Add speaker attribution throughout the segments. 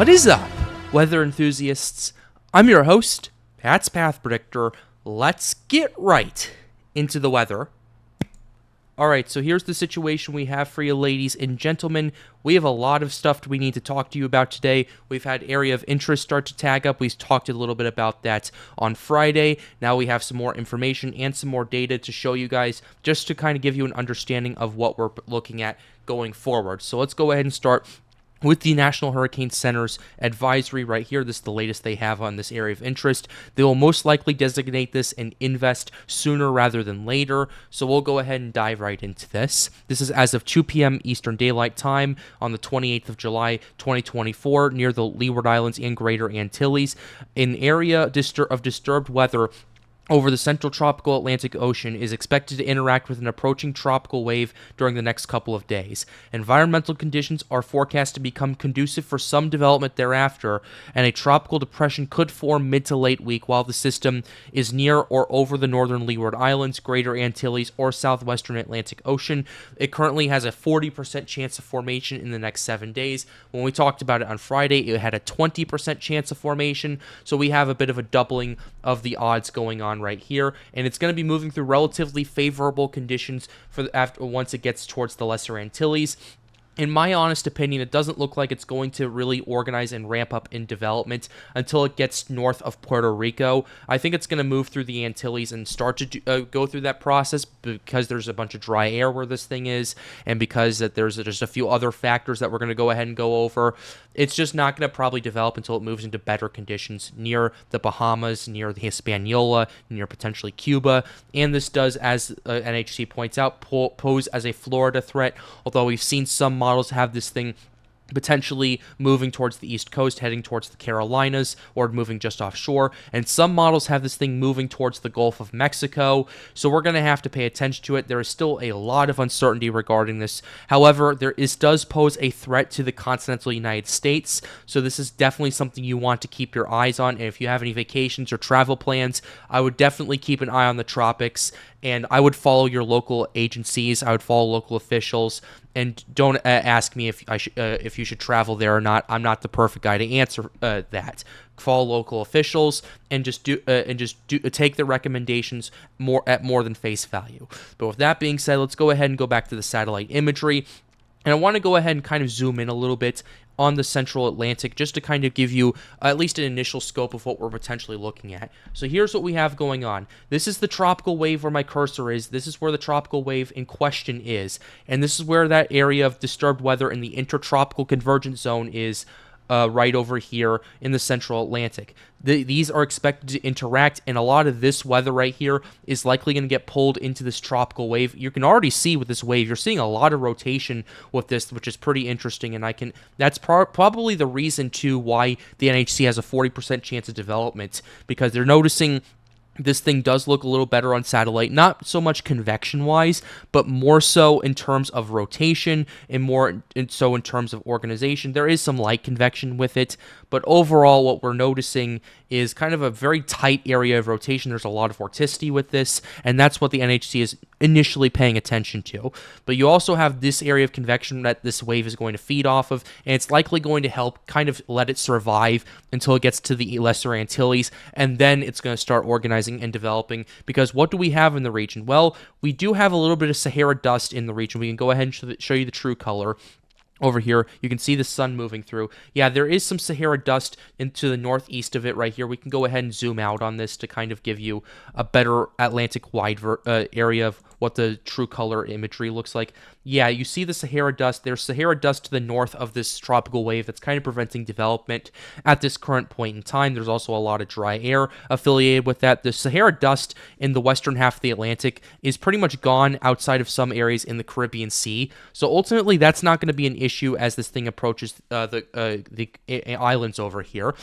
Speaker 1: What is up, weather enthusiasts? I'm your host, Pat's Path Predictor. Let's get right into the weather. Alright, so here's the situation we have for you, ladies and gentlemen. We have a lot of stuff we need to talk to you about today. We've had area of interest start to tag up. We talked a little bit about that on Friday. Now we have some more information and some more data to show you guys, just to kind of give you an understanding of what we're looking at going forward. So let's go ahead and start with the National Hurricane Center's advisory right here. This is the latest they have on this area of interest. They will most likely designate this and invest sooner rather than later. So we'll go ahead and dive right into this. This is as of 2 p.m. Eastern Daylight Time on the 28th of July, 2024, near the Leeward Islands and Greater Antilles. An area of disturbed weather over the central tropical Atlantic Ocean is expected to interact with an approaching tropical wave during the next couple of days. Environmental conditions are forecast to become conducive for some development thereafter, and a tropical depression could form mid to late week while the system is near or over the northern Leeward Islands, Greater Antilles, or southwestern Atlantic Ocean. It currently has a 40% chance of formation in the next 7 days. When we talked about it on Friday, it had a 20% chance of formation, so we have a bit of a doubling of the odds going on right here, and it's going to be moving through relatively favorable conditions for once it gets towards the Lesser Antilles. In my honest opinion, it doesn't look like it's going to really organize and ramp up in development until it gets north of Puerto Rico. I think it's going to move through the Antilles and start to go through that process because there's a bunch of dry air where this thing is, and because that there's just a few other factors that we're going to go ahead and go over. It's just not going to probably develop until it moves into better conditions near the Bahamas, near the Hispaniola, near potentially Cuba. And this does, as NHC points out, pose as a Florida threat, although we've seen some models have this thing potentially moving towards the east coast, heading towards the Carolinas, or moving just offshore, and some models have this thing moving towards the Gulf of Mexico, so we're going to have to pay attention to it. There is still a lot of uncertainty regarding this. However, does pose a threat to the continental United States, so this is definitely something you want to keep your eyes on, and if you have any vacations or travel plans, I would definitely keep an eye on the tropics, and I would follow your local agencies, I would follow local officials, and don't ask me if you should travel there or not. I'm not the perfect guy to answer that. Follow local officials and just take the recommendations more than face value. But with that being said, let's go ahead and go back to the satellite imagery. And I want to go ahead and kind of zoom in a little bit on the central Atlantic, just to kind of give you at least an initial scope of what we're potentially looking at. So here's what we have going on. This is the tropical wave where my cursor is. This is where the tropical wave in question is. And this is where that area of disturbed weather in the intertropical convergence zone is, right over here in the central Atlantic. These are expected to interact, and a lot of this weather right here is likely going to get pulled into this tropical wave. You can already see with this wave, you're seeing a lot of rotation with this, which is pretty interesting, and that's probably the reason, too, why the NHC has a 40% chance of development, because they're noticing this thing does look a little better on satellite, not so much convection-wise, but more so in terms of rotation and so in terms of organization. There is some light convection with it, but overall what we're noticing is kind of a very tight area of rotation. There's a lot of vorticity with this, and that's what the NHC is initially paying attention to. But you also have this area of convection that this wave is going to feed off of, and it's likely going to help kind of let it survive until it gets to the Lesser Antilles, and then it's going to start organizing and developing, because what do we have in the region? Well, we do have a little bit of Sahara dust in the region. We can go ahead and show you the true color. Over here, you can see the sun moving through. Yeah, there is some Sahara dust into the northeast of it right here. We can go ahead and zoom out on this to kind of give you a better Atlantic-wide area of what the true color imagery looks like. Yeah, you see the Sahara dust. There's Sahara dust to the north of this tropical wave that's kind of preventing development at this current point in time. There's also a lot of dry air affiliated with that. The Sahara dust in the western half of the Atlantic is pretty much gone outside of some areas in the Caribbean Sea. So ultimately, that's not going to be an issue as this thing approaches the islands over here.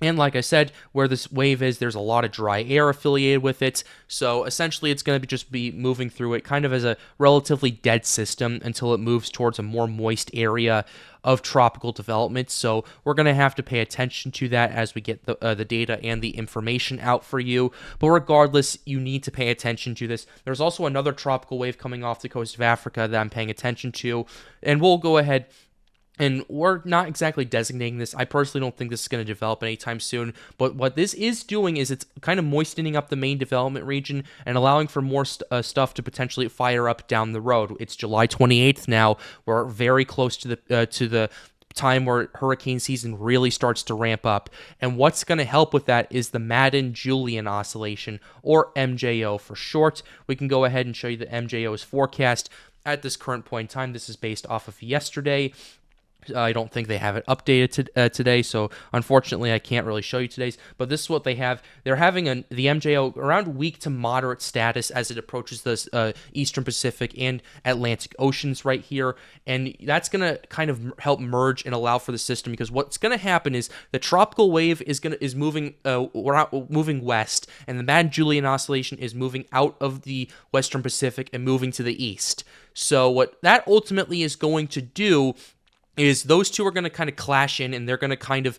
Speaker 1: And like I said, where this wave is, there's a lot of dry air affiliated with it. So essentially, it's going to just be moving through it kind of as a relatively dead system until it moves towards a more moist area of tropical development. So we're going to have to pay attention to that as we get the data and the information out for you. But regardless, you need to pay attention to this. There's also another tropical wave coming off the coast of Africa that I'm paying attention to. And we'll go ahead And we're not exactly designating this. I personally don't think this is going to develop anytime soon. But what this is doing is it's kind of moistening up the main development region and allowing for more stuff to potentially fire up down the road. It's July 28th now. We're very close to the time where hurricane season really starts to ramp up. And what's going to help with that is the Madden-Julian oscillation, or MJO for short. We can go ahead and show you the MJO's forecast at this current point in time. This is based off of yesterday. I don't think they have it updated today, so unfortunately I can't really show you today's, but this is what they have. They're having the MJO around weak to moderate status as it approaches the Eastern Pacific and Atlantic Oceans right here, and that's going to kind of help merge and allow for the system, because what's going to happen is the tropical wave is moving west, and the Madden-Julian oscillation is moving out of the Western Pacific and moving to the east. So what that ultimately is going to do is those two are going to kind of clash in, and they're going to kind of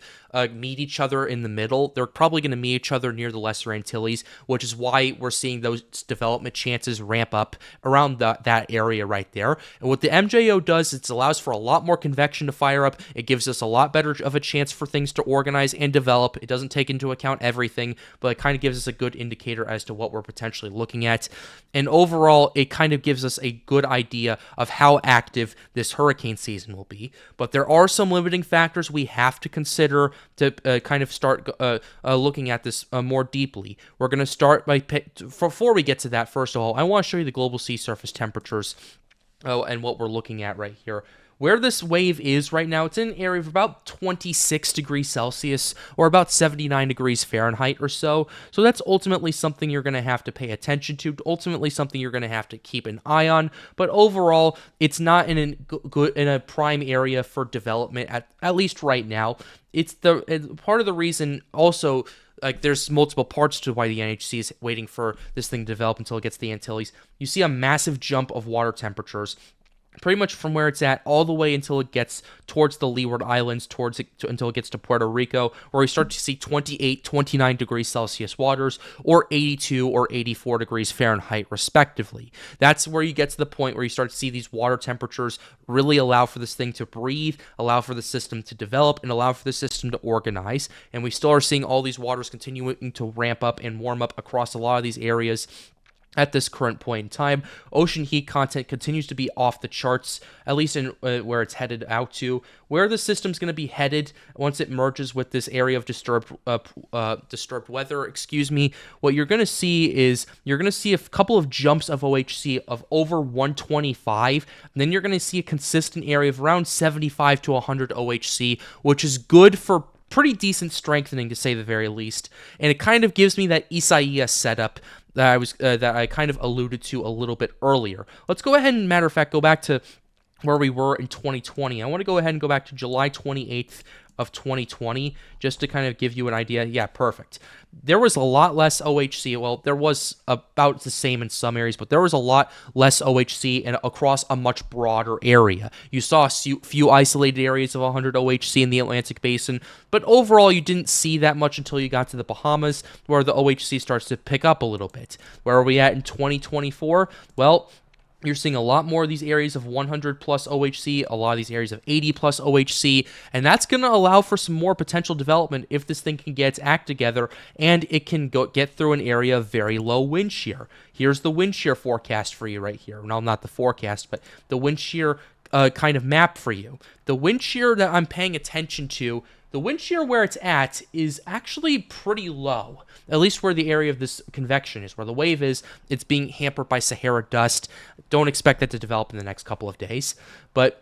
Speaker 1: meet each other in the middle. They're probably going to meet each other near the Lesser Antilles, which is why we're seeing those development chances ramp up around that area right there. And what the MJO does is it allows for a lot more convection to fire up. It gives us a lot better of a chance for things to organize and develop. It doesn't take into account everything, but it kind of gives us a good indicator as to what we're potentially looking at. And overall, it kind of gives us a good idea of how active this hurricane season will be. But there are some limiting factors we have to consider to kind of start looking at this more deeply. We're going to start by, before we get to that, first of all, I want to show you the global sea surface temperatures and what we're looking at right here. Where this wave is right now, it's in an area of about 26 degrees Celsius or about 79 degrees Fahrenheit or so. So that's ultimately something you're going to have to pay attention to, ultimately something you're going to have to keep an eye on. But overall, it's not in a prime area for development, at least right now. It's part of the reason also. Like, there's multiple parts to why the NHC is waiting for this thing to develop until it gets to the Antilles. You see a massive jump of water temperatures, pretty much from where it's at all the way until it gets towards the Leeward Islands, until it gets to Puerto Rico, where we start to see 28, 29 degrees Celsius waters, or 82 or 84 degrees Fahrenheit, respectively. That's where you get to the point where you start to see these water temperatures really allow for this thing to breathe, allow for the system to develop, and allow for the system to organize. And we still are seeing all these waters continuing to ramp up and warm up across a lot of these areas. At this current point in time, ocean heat content continues to be off the charts, at least in where it's headed out to. Where the system's going to be headed once it merges with this area of disturbed weather, what you're going to see is you're going to see a couple of jumps of OHC of over 125, and then you're going to see a consistent area of around 75 to 100 OHC, which is good for pretty decent strengthening, to say the very least. And it kind of gives me that Isaias setup that I kind of alluded to a little bit earlier. Let's go ahead and, matter of fact, go back to where we were in 2020. I want to go ahead and go back to July 28th of 2020, just to kind of give you an idea. Yeah, perfect. There was a lot less OHC. Well, there was about the same in some areas, but there was a lot less OHC and across a much broader area. You saw a few isolated areas of 100 OHC in the Atlantic Basin, but overall you didn't see that much until you got to the Bahamas, where the OHC starts to pick up a little bit. Where are we at in 2024? Well, you're seeing a lot more of these areas of 100 plus OHC, a lot of these areas of 80 plus OHC, and that's going to allow for some more potential development if this thing can get its act together and it can get through an area of very low wind shear. Here's the wind shear forecast for you right here. No, not the forecast, but the wind shear kind of map for you. The wind shear that I'm paying attention to, the wind shear where it's at is actually pretty low, at least where the area of this convection is, where the wave is. It's being hampered by Sahara dust. Don't expect that to develop in the next couple of days. But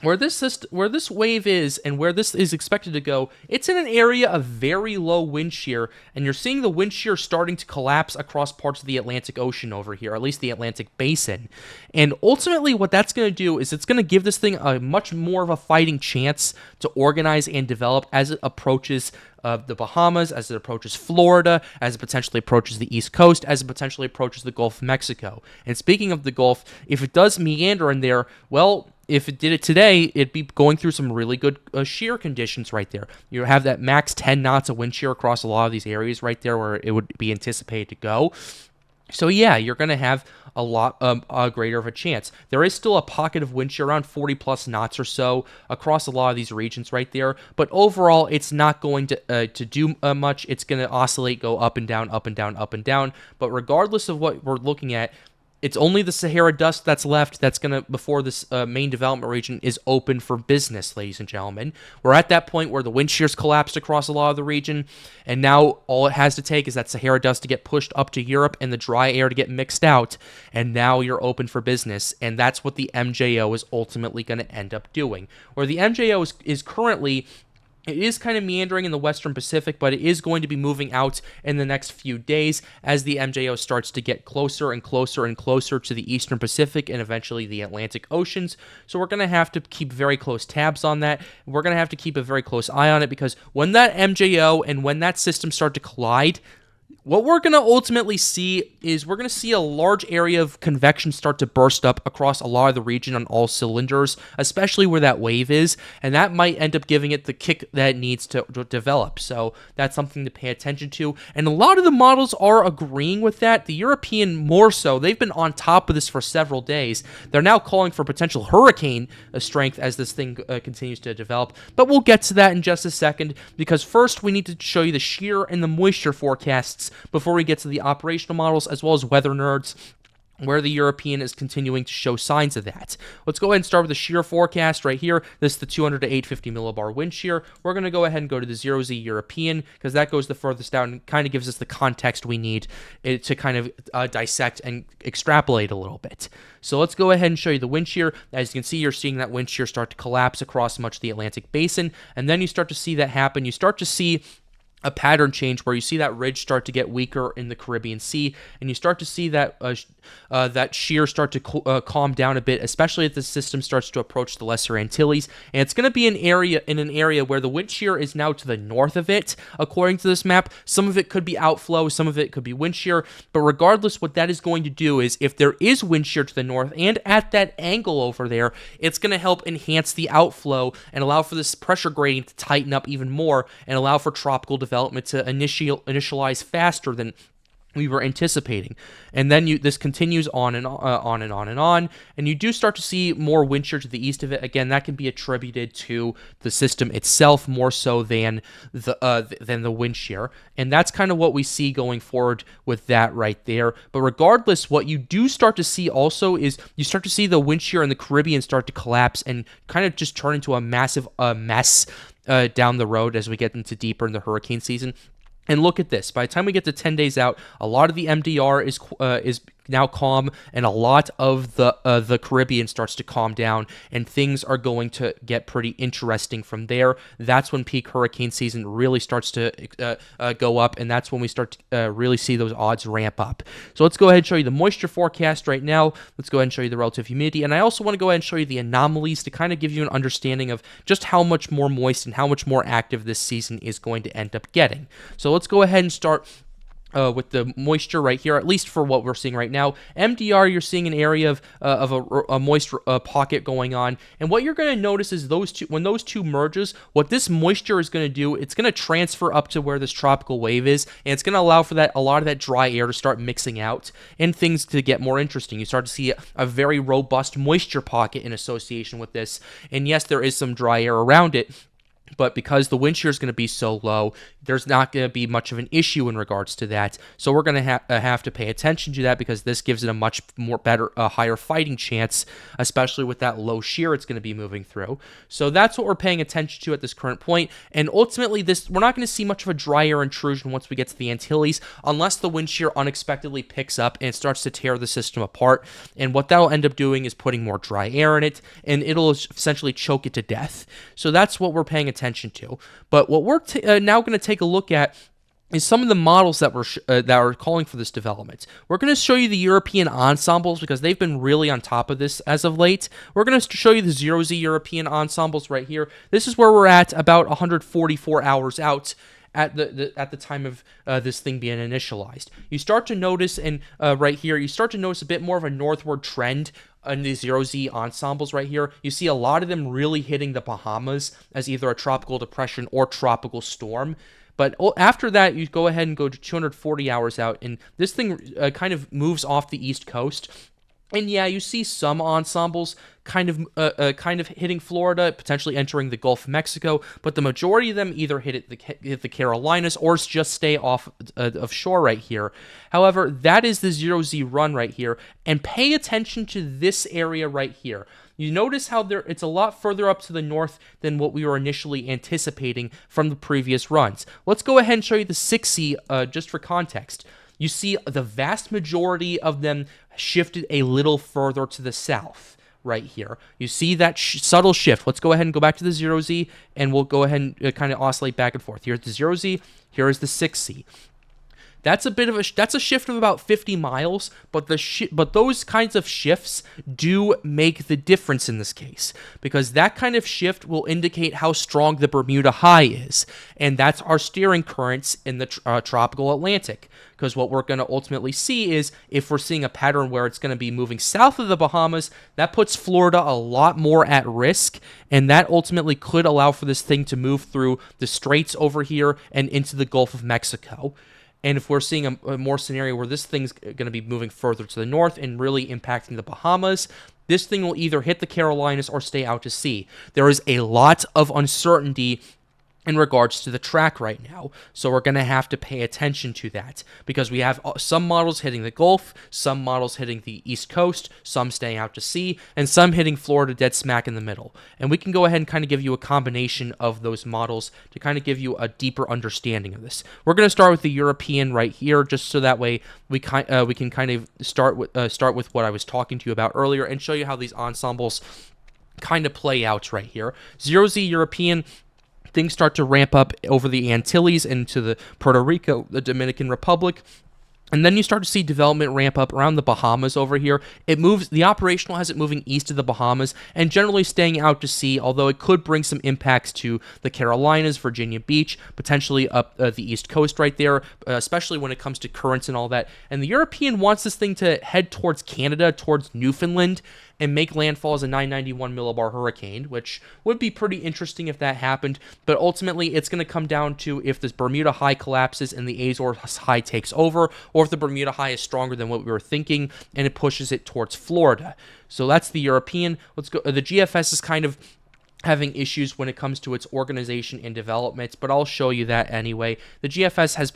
Speaker 1: where this wave is and where this is expected to go, it's in an area of very low wind shear, and you're seeing the wind shear starting to collapse across parts of the Atlantic Ocean over here, at least the Atlantic Basin. And ultimately what that's going to do is it's going to give this thing a much more of a fighting chance to organize and develop as it approaches the Bahamas, as it approaches Florida, as it potentially approaches the East Coast, as it potentially approaches the Gulf of Mexico. And speaking of the Gulf, if it does meander in there, well, if it did it today, it'd be going through some really good shear conditions right there. You have that max 10 knots of wind shear across a lot of these areas right there where it would be anticipated to go. So yeah, you're going to have a lot greater of a chance. There is still a pocket of wind shear around 40 plus knots or so across a lot of these regions right there, but overall it's not going to do much. It's going to oscillate, go up and down, up and down, up and down. But regardless of what we're looking at, it's only the Sahara dust that's left that's going to, before this main development region is open for business, ladies and gentlemen. We're at that point where the wind shear's collapsed across a lot of the region, and now all it has to take is that Sahara dust to get pushed up to Europe and the dry air to get mixed out, and now you're open for business, and that's what the MJO is ultimately going to end up doing. Where the MJO is currently... It is kind of meandering in the Western Pacific, but it is going to be moving out in the next few days as the MJO starts to get closer and closer and closer to the Eastern Pacific and eventually the Atlantic Oceans. So we're going to have to keep very close tabs on that. We're going to have to keep a very close eye on it, because when that MJO and when that system start to collide, what we're going to ultimately see is we're going to see a large area of convection start to burst up across a lot of the region on all cylinders, especially where that wave is, and that might end up giving it the kick that it needs to develop. So that's something to pay attention to, and a lot of the models are agreeing with that. The European more so. They've been on top of this for several days. They're now calling for potential hurricane strength as this thing continues to develop, but we'll get to that in just a second, because first we need to show you the shear and the moisture forecasts before we get to the operational models, as well as weather nerds, where the European is continuing to show signs of that. Let's go ahead and start with the shear forecast right here. This is the 200 to 850 millibar wind shear. We're going to go ahead and go to the 0Z European, because that goes the furthest down and kind of gives us the context we need to kind of dissect and extrapolate a little bit. So let's go ahead and show you the wind shear. As you can see, you're seeing that wind shear start to collapse across much of the Atlantic basin, and then you start to see that happen. You start to see a pattern change where you see that ridge start to get weaker in the Caribbean Sea, and you start to see that that shear start to calm down a bit, especially as the system starts to approach the Lesser Antilles. And it's going to be an area where the wind shear is now to the north of it, according to this map. Some of it could be outflow, some of it could be wind shear, but regardless, what that is going to do is, if there is wind shear to the north and at that angle over there, it's going to help enhance the outflow and allow for this pressure gradient to tighten up even more and allow for tropical development to initialize faster than we were anticipating. And then this continues on and on and on and on, and you do start to see more wind shear to the east of it. Again, that can be attributed to the system itself more so than the wind shear, and that's kind of what we see going forward with that right there. But regardless, what you do start to see also is you start to see the wind shear in the Caribbean start to collapse and kind of just turn into a massive mess down the road as we get into deeper in the hurricane season. And look at this. By the time we get to 10 days out, a lot of the MDR is now calm, and a lot of the Caribbean starts to calm down, and things are going to get pretty interesting from there. That's when peak hurricane season really starts to go up, and that's when we start to really see those odds ramp up. So let's go ahead and show you the moisture forecast right now. Let's go ahead and show you the relative humidity, and I also want to go ahead and show you the anomalies to kind of give you an understanding of just how much more moist and how much more active this season is going to end up getting. So let's go ahead and start with the moisture right here, at least for what we're seeing right now. MDR, you're seeing an area of a moist pocket going on, and what you're going to notice is when those two merges, what this moisture is going to do, it's going to transfer up to where this tropical wave is, and it's going to allow for a lot of that dry air to start mixing out and things to get more interesting. You start to see a very robust moisture pocket in association with this, and yes, there is some dry air around it, but because the wind shear is going to be so low, there's not going to be much of an issue in regards to that. So we're going to have to pay attention to that, because this gives it a much more better, higher fighting chance, especially with that low shear it's going to be moving through. So that's what we're paying attention to at this current point. And ultimately, we're not going to see much of a dry air intrusion once we get to the Antilles, unless the wind shear unexpectedly picks up and it starts to tear the system apart. And what that'll end up doing is putting more dry air in it, and it'll essentially choke it to death. So that's what we're paying attention to. But what we're now going to take a look at is some of the models that are calling for this development. We're going to show you the European ensembles, because they've been really on top of this as of late. We're going to show you the 0Z European ensembles right here. This is where we're at about 144 hours out at the time of this thing being initialized. You start to notice, and right here, you start to notice a bit more of a northward trend in these 0Z ensembles right here. You see a lot of them really hitting the Bahamas as either a tropical depression or tropical storm. But after that, you go ahead and go to 240 hours out, and this thing kind of moves off the east coast. And yeah, you see some ensembles kind of hitting Florida, potentially entering the Gulf of Mexico, but the majority of them either hit the Carolinas or just stay off of shore right here. However, that is the 0Z run right here, and pay attention to this area right here. You notice how it's a lot further up to the north than what we were initially anticipating from the previous runs. Let's go ahead and show you the 6Z just for context. You see the vast majority of them shifted a little further to the south right here. You see that subtle shift. Let's go ahead and go back to the 0Z, and we'll go ahead and kind of oscillate back and forth. Here's the 0Z, here is the 6Z. That's a bit of a shift of about 50 miles, but those kinds of shifts do make the difference in this case, because that kind of shift will indicate how strong the Bermuda high is, and that's our steering currents in the tropical Atlantic. Because what we're going to ultimately see is, if we're seeing a pattern where it's going to be moving south of the Bahamas, that puts Florida a lot more at risk, and that ultimately could allow for this thing to move through the straits over here and into the Gulf of Mexico. And if we're seeing a more scenario where this thing's going to be moving further to the north and really impacting the Bahamas, this thing will either hit the Carolinas or stay out to sea. There is a lot of uncertainty in regards to the track right now, so we're going to have to pay attention to that, because we have some models hitting the Gulf, some models hitting the East Coast, some staying out to sea, and some hitting Florida dead smack in the middle. And we can go ahead and kind of give you a combination of those models to kind of give you a deeper understanding of this. We're going to start with the European right here, just so that way we can kind of start with what I was talking to you about earlier and show you how these ensembles kind of play out right here. 0Z European, things start to ramp up over the Antilles into the Puerto Rico, the Dominican Republic, and then you start to see development ramp up around the Bahamas over here. The operational has it moving east of the Bahamas and generally staying out to sea, although it could bring some impacts to the Carolinas, Virginia Beach, potentially up the East Coast right there, especially when it comes to currents and all that. And the European wants this thing to head towards Canada, towards Newfoundland, and make landfall as a 991 millibar hurricane, which would be pretty interesting if that happened. But ultimately, it's going to come down to if this Bermuda high collapses and the Azores high takes over, or if the Bermuda high is stronger than what we were thinking and it pushes it towards Florida. So that's the European. Let's go. The GFS is kind of having issues when it comes to its organization and development, but I'll show you that anyway. The GFS has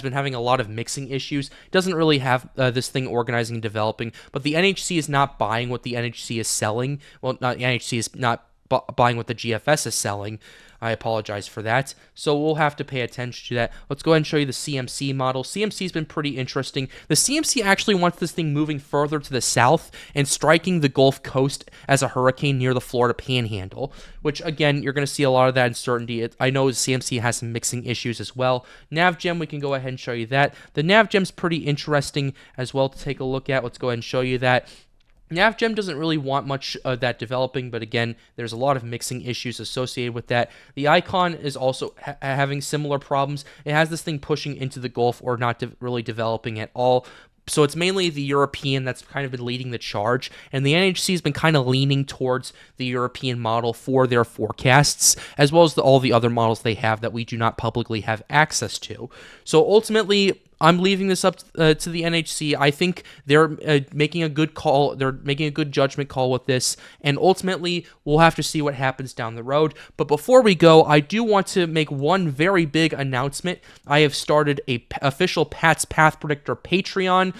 Speaker 1: been having a lot of mixing issues. It doesn't really have this thing organizing and developing, but the NHC is not buying what the NHC is selling. Well, not the NHC is not buying what the GFS is selling. I apologize for that. So we'll have to pay attention to that. Let's go ahead and show you the CMC model. CMC has been pretty interesting. The CMC actually wants this thing moving further to the south and striking the Gulf Coast as a hurricane near the Florida Panhandle, which, again, you're going to see a lot of that uncertainty. I know CMC has some mixing issues as well. NavGem, we can go ahead and show you that. The NavGem's pretty interesting as well to take a look at. Let's go ahead and show you that. NavGem doesn't really want much of that developing, but again, there's a lot of mixing issues associated with that. The Icon is also having similar problems. It has this thing pushing into the Gulf or not really developing at all. So it's mainly the European that's kind of been leading the charge, and the NHC has been kind of leaning towards the European model for their forecasts, as well as all the other models they have that we do not publicly have access to. So ultimately, I'm leaving this up to the NHC. I think they're making a good call. They're making a good judgment call with this, and ultimately, we'll have to see what happens down the road. But before we go, I do want to make one very big announcement. I have started a official Pat's Path Predictor Patreon.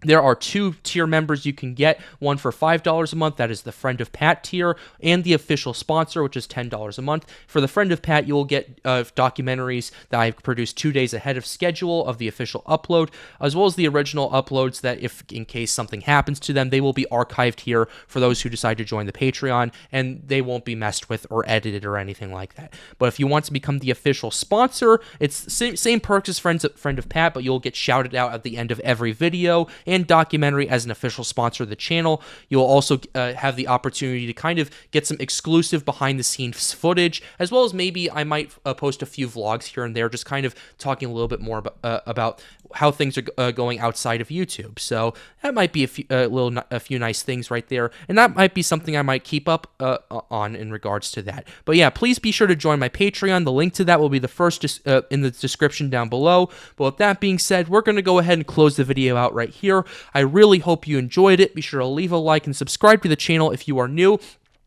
Speaker 1: There are 2 tier members you can get, one for $5 a month, that is the Friend of Pat tier, and the official sponsor, which is $10 a month. For the Friend of Pat, you will get documentaries that I've produced 2 days ahead of schedule of the official upload, as well as the original uploads that, if in case something happens to them, they will be archived here for those who decide to join the Patreon, and they won't be messed with or edited or anything like that. But if you want to become the official sponsor, it's the same perks as Friend of Pat, but you'll get shouted out at the end of every video and documentary as an official sponsor of the channel. You'll also have the opportunity to kind of get some exclusive behind-the-scenes footage, as well as maybe I might post a few vlogs here and there, just kind of talking a little bit more about how things are going outside of YouTube. So that might be a few nice things right there, and that might be something I might keep up on in regards to that. But yeah, please be sure to join my Patreon. The link to that will be the first in the description down below. But with that being said, we're going to go ahead and close the video out right here. I really hope you enjoyed it. Be sure to leave a like and subscribe to the channel if you are new.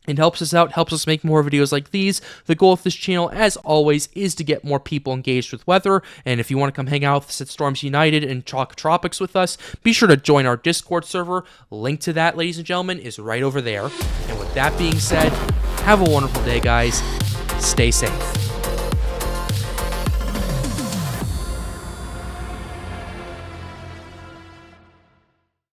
Speaker 1: It helps us out, helps us make more videos like these. The goal of this channel, as always, is to get more people engaged with weather. And if you want to come hang out with us at Storms United and talk tropics with us, be sure to join our Discord server. Link to that, ladies and gentlemen, is right over there. And with that being said, have a wonderful day, guys. Stay safe.